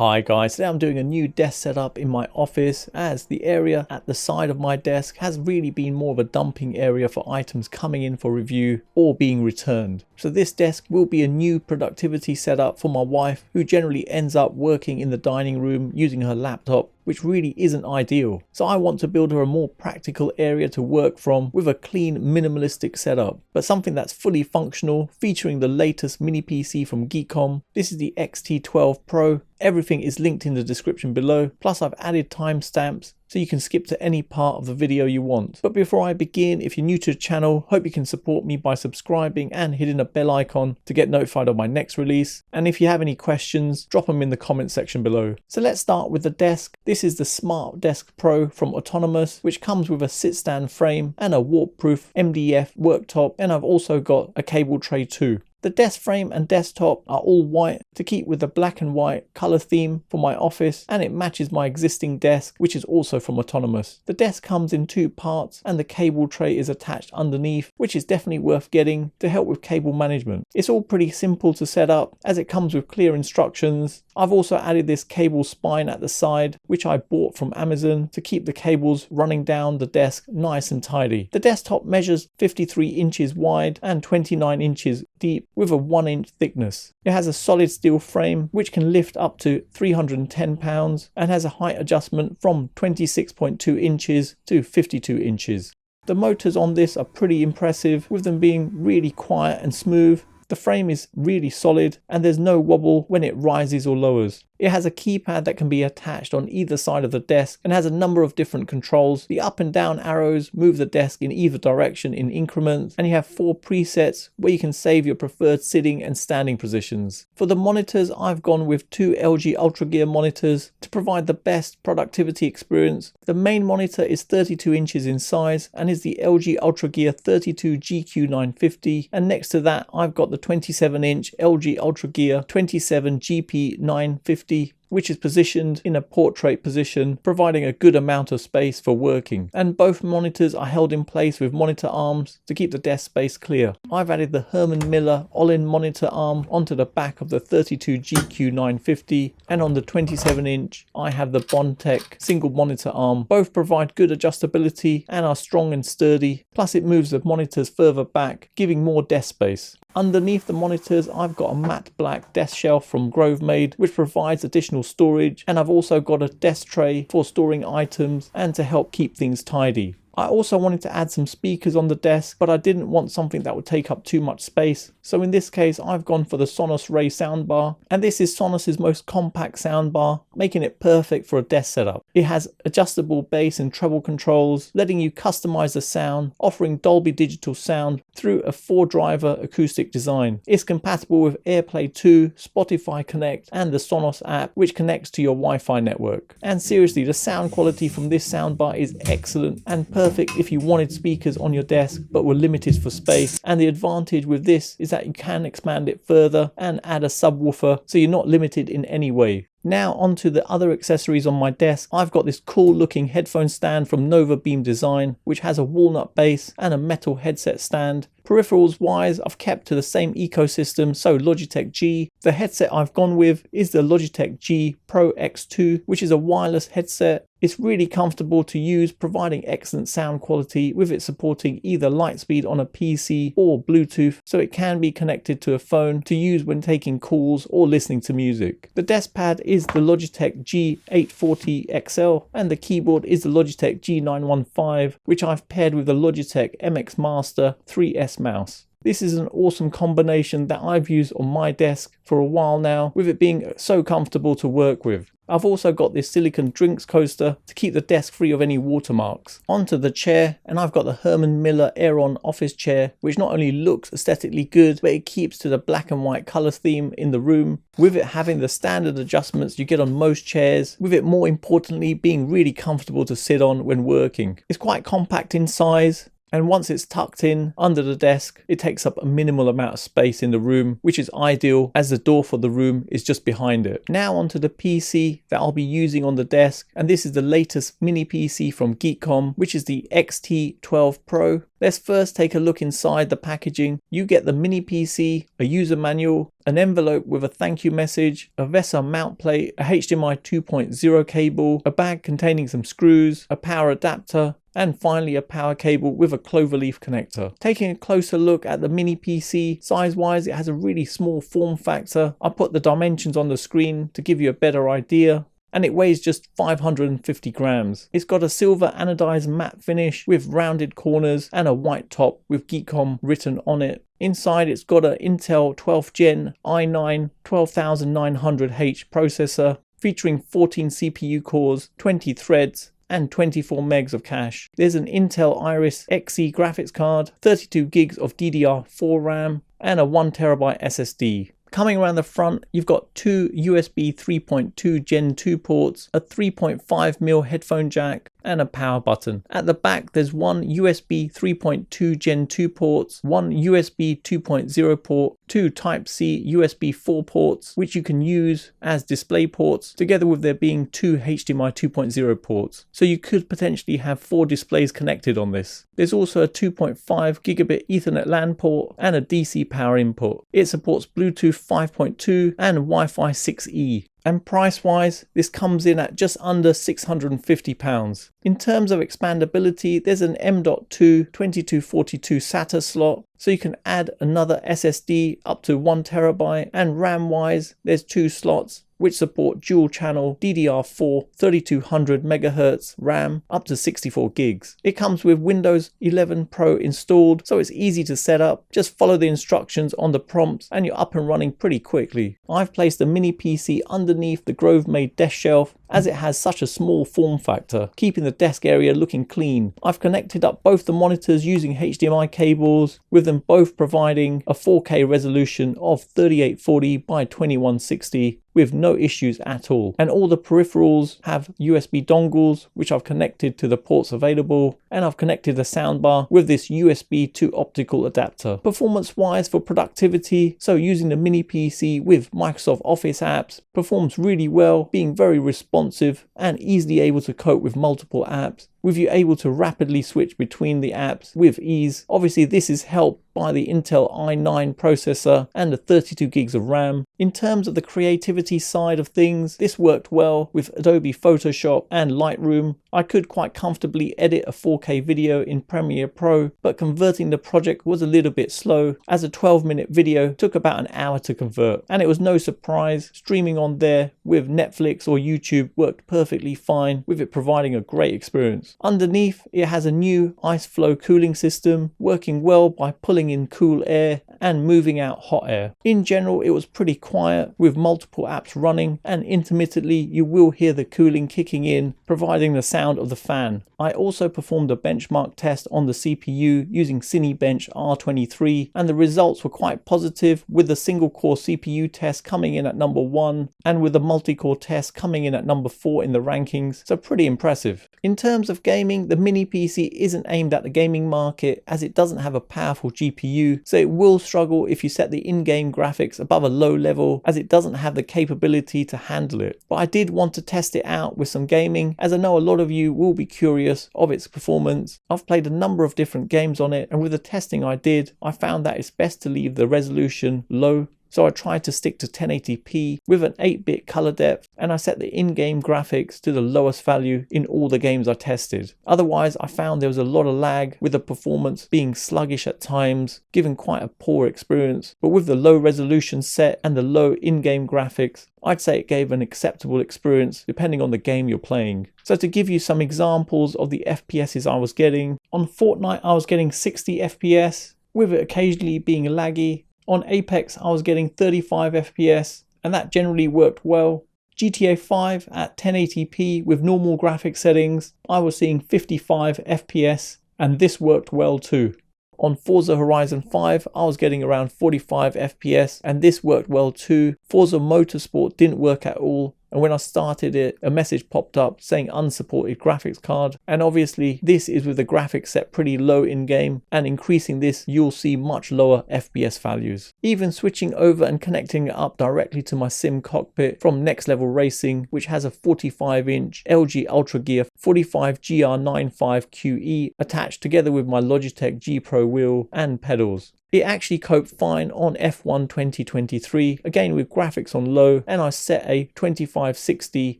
Hi guys, today I'm doing a new desk setup in my office as the area at the side of my desk has really been more of a dumping area for items coming in for review or being returned. So this desk will be a new productivity setup for my wife, who generally ends up working in the dining room using her laptop, which really isn't ideal. So I want to build her a more practical area to work from with a clean, minimalistic setup, but something that's fully functional, featuring the latest mini PC from GEEKOM. This is the XT12 Pro. Everything is linked in the description below, plus I've added timestamps so you can skip to any part of the video you want. But before I begin, if you're new to the channel, hope you can support me by subscribing and hitting the bell icon to get notified of my next release. And if you have any questions, drop them in the comment section below. So let's start with the desk. This is the Smart Desk Pro from Autonomous, which comes with a sit-stand frame and a warp-proof MDF worktop, and I've also got a cable tray too. The desk frame and desktop are all white to keep with the black and white color theme for my office, and it matches my existing desk, which is also from Autonomous. The desk comes in two parts and the cable tray is attached underneath, which is definitely worth getting to help with cable management. It's all pretty simple to set up as it comes with clear instructions. I've also added this cable spine at the side, which I bought from Amazon to keep the cables running down the desk nice and tidy. The desktop measures 53 inches wide and 29 inches deep with a 1-inch thickness. It has a solid steel frame which can lift up to 310 pounds and has a height adjustment from 26.2 inches to 52 inches. The motors on this are pretty impressive, with them being really quiet and smooth. The frame is really solid and there's no wobble when it rises or lowers. It has a keypad that can be attached on either side of the desk and has a number of different controls. The up and down arrows move the desk in either direction in increments, and you have 4 presets where you can save your preferred sitting and standing positions. For the monitors, I've gone with 2 LG UltraGear monitors to provide the best productivity experience. The main monitor is 32 inches in size and is the LG UltraGear 32 GQ950, and next to that I've got the 27-inch LG UltraGear 27 GP950, which is positioned in a portrait position, providing a good amount of space for working. And both monitors are held in place with monitor arms to keep the desk space clear. I've added the Herman Miller All-in monitor arm onto the back of the 32 GQ950, and on the 27-inch I have the Bondtech single monitor arm. Both provide good adjustability and are strong and sturdy, plus it moves the monitors further back, giving more desk space. Underneath the monitors, I've got a matte black desk shelf from GroveMade, which provides additional storage, and I've also got a desk tray for storing items and to help keep things tidy. I also wanted to add some speakers on the desk, but I didn't want something that would take up too much space. So in this case, I've gone for the Sonos Ray soundbar, and this is Sonos's most compact soundbar, making it perfect for a desk setup. It has adjustable bass and treble controls, letting you customize the sound, offering Dolby Digital sound through a 4-driver acoustic design. It's compatible with AirPlay 2, Spotify Connect, and the Sonos app, which connects to your Wi-Fi network. And seriously, the sound quality from this soundbar is excellent and perfect if you wanted speakers on your desk but were limited for space. And the advantage with this is that you can expand it further and add a subwoofer, so you're not limited in any way. Now onto the other accessories on my desk. I've got this cool looking headphone stand from Nova Beam Design, which has a walnut base and a metal headset stand. Peripherals wise, I've kept to the same ecosystem, so Logitech G. The headset I've gone with is the Logitech G Pro X2, which is a wireless headset. It's really comfortable to use, providing excellent sound quality, with it supporting either Lightspeed on a PC or Bluetooth, so it can be connected to a phone to use when taking calls or listening to music. The desk pad is the Logitech G840 XL, and the keyboard is the Logitech G915, which I've paired with the Logitech MX Master 3S mouse. This is an awesome combination that I've used on my desk for a while now, with it being so comfortable to work with. I've also got this silicone drinks coaster to keep the desk free of any watermarks. Onto the chair, and I've got the Herman Miller Aeron office chair, which not only looks aesthetically good, but it keeps to the black and white color theme in the room, with it having the standard adjustments you get on most chairs, with it more importantly being really comfortable to sit on when working. It's quite compact in size, And once it's tucked in under the desk, it takes up a minimal amount of space in the room, which is ideal as the door for the room is just behind it. Now onto the PC that I'll be using on the desk, and this is the latest mini PC from GEEKOM, which is the XT12 Pro. Let's first take a look inside the packaging. You get the mini PC, a user manual, an envelope with a thank you message, a VESA mount plate, a HDMI 2.0 cable, a bag containing some screws, a power adapter, and finally a power cable with a cloverleaf connector. Taking a closer look at the mini PC, size wise it has a really small form factor. I put the dimensions on the screen to give you a better idea. And it weighs just 550 grams. It's got a silver anodized matte finish with rounded corners and a white top with GEEKOM written on it. Inside it's got an Intel 12th Gen i9 12900H processor featuring 14 CPU cores, 20 threads, and 24 megs of cache. There's an Intel Iris Xe graphics card, 32 gigs of DDR4 RAM, and a 1TB SSD. Coming around the front, you've got two USB 3.2 Gen 2 ports, a 3.5mm headphone jack, and a power button. At the back, there's one USB 3.2 Gen 2 ports, one USB 2.0 port, two Type-C USB 4 ports, which you can use as display ports, together with there being two HDMI 2.0 ports. So you could potentially have 4 displays connected on this. There's also a 2.5 gigabit Ethernet LAN port and a DC power input. It supports Bluetooth 5.2 and Wi-Fi 6E. And price wise, this comes in at just under £650. In terms of expandability, there's an M.2 2242 SATA slot, so you can add another SSD up to 1TB, and RAM wise, there's 2 slots which support dual channel DDR4 3200 MHz RAM up to 64 gigs. It comes with Windows 11 Pro installed, so it's easy to set up. Just follow the instructions on the prompts and you're up and running pretty quickly. I've placed the mini PC underneath the Grove made desk shelf as it has such a small form factor, keeping the desk area looking clean. I've connected up both the monitors using HDMI cables, with them both providing a 4K resolution of 3840 by 2160 with no issues at all. And all the peripherals have USB dongles, which I've connected to the ports available, and I've connected the soundbar with this USB to optical adapter. Performance wise for productivity, so using the mini PC with Microsoft Office apps performs really well, being very responsive and easily able to cope with multiple apps, with you able to rapidly switch between the apps with ease. Obviously this is helped by the Intel i9 processor and the 32 gigs of RAM. In terms of the creativity side of things, this worked well with Adobe Photoshop and Lightroom. I could quite comfortably edit a 4K video in Premiere Pro, but converting the project was a little bit slow, as a 12-minute video took about an hour to convert. And it was no surprise, streaming on there with Netflix or YouTube worked perfectly fine, with it providing a great experience. Underneath, it has a new ice flow cooling system, working well by pulling in cool air and moving out hot air. In general, it was pretty quiet with multiple apps running, and intermittently you will hear the cooling kicking in, providing the sound of the fan. I also performed a benchmark test on the CPU using Cinebench R23, and the results were quite positive, with the single core CPU test coming in at number 1 and with the multi-core test coming in at number 4 in the rankings, so pretty impressive. In terms of gaming, the mini PC isn't aimed at the gaming market, as it doesn't have a powerful GPU, so it will struggle if you set the in-game graphics above a low level, as it doesn't have the capability to handle it. But I did want to test it out with some gaming, as I know a lot of you will be curious of its performance. I've played a number of different games on it, and with the testing I did, I found that it's best to leave the resolution low. So I tried to stick to 1080p with an 8-bit color depth, and I set the in-game graphics to the lowest value in all the games I tested. Otherwise, I found there was a lot of lag, with the performance being sluggish at times, giving quite a poor experience. But with the low resolution set and the low in-game graphics, I'd say it gave an acceptable experience depending on the game you're playing. So to give you some examples of the FPSs I was getting, on Fortnite I was getting 60 FPS, with it occasionally being laggy. On Apex I was getting 35 FPS, and that generally worked well. GTA 5 at 1080p with normal graphic settings, I was seeing 55 FPS, and this worked well too. On Forza Horizon 5 I was getting around 45 FPS, and this worked well too. Forza Motorsport didn't work at all, and when I started it, a message popped up saying unsupported graphics card, and obviously this is with the graphics set pretty low in game, and increasing this you'll see much lower FPS values. Even switching over and connecting it up directly to my sim cockpit from Next Level Racing, which has a 45-inch LG Ultra Gear 45 GR95QE attached together with my Logitech G Pro wheel and pedals. It actually coped fine on F1 2023, again with graphics on low, and I set a 2560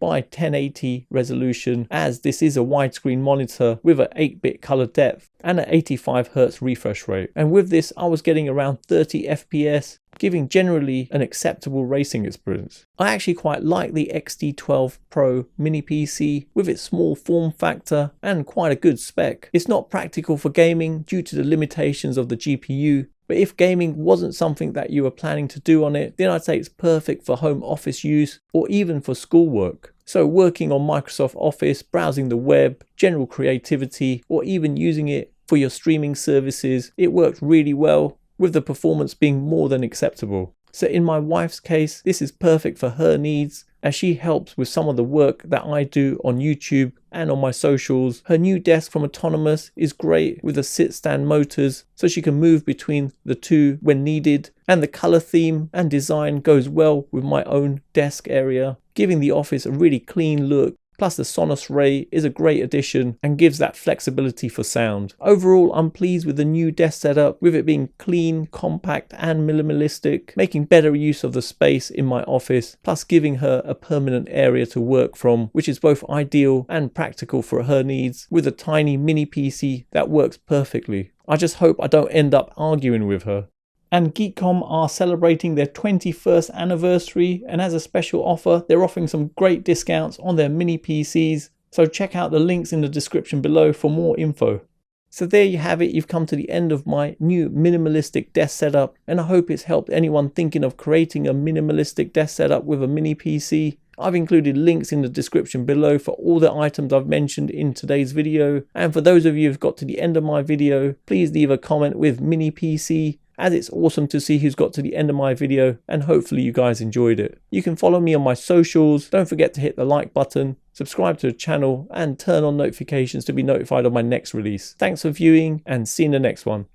by 1080 resolution, as this is a widescreen monitor with an 8-bit color depth and an 85Hz refresh rate. And with this I was getting around 30 FPS, giving generally an acceptable racing experience. I actually quite like the XT12 Pro mini PC with its small form factor and quite a good spec. It's not practical for gaming due to the limitations of the GPU, but if gaming wasn't something that you were planning to do on it, then I'd say it's perfect for home office use or even for schoolwork. So working on Microsoft Office, browsing the web, general creativity, or even using it for your streaming services, it worked really well, with the performance being more than acceptable. So in my wife's case, this is perfect for her needs, as she helps with some of the work that I do on YouTube and on my socials. Her new desk from Autonomous is great with the sit stand motors, so she can move between the two when needed, and the color theme and design goes well with my own desk area, giving the office a really clean look. Plus the Sonos Ray is a great addition and gives that flexibility for sound. Overall, I'm pleased with the new desk setup, with it being clean, compact and minimalistic, making better use of the space in my office, plus giving her a permanent area to work from, which is both ideal and practical for her needs, with a tiny mini PC that works perfectly. I just hope I don't end up arguing with her. And GEEKOM are celebrating their 21st anniversary, and as a special offer they're offering some great discounts on their mini PCs, so check out the links in the description below for more info. So there you have it, you've come to the end of my new minimalistic desk setup, and I hope it's helped anyone thinking of creating a minimalistic desk setup with a mini PC. I've included links in the description below for all the items I've mentioned in today's video, and for those of you who've got to the end of my video, please leave a comment with mini PC, as it's awesome to see who's got to the end of my video, and hopefully you guys enjoyed it. You can follow me on my socials, don't forget to hit the like button, subscribe to the channel and turn on notifications to be notified of my next release. Thanks for viewing and see you in the next one.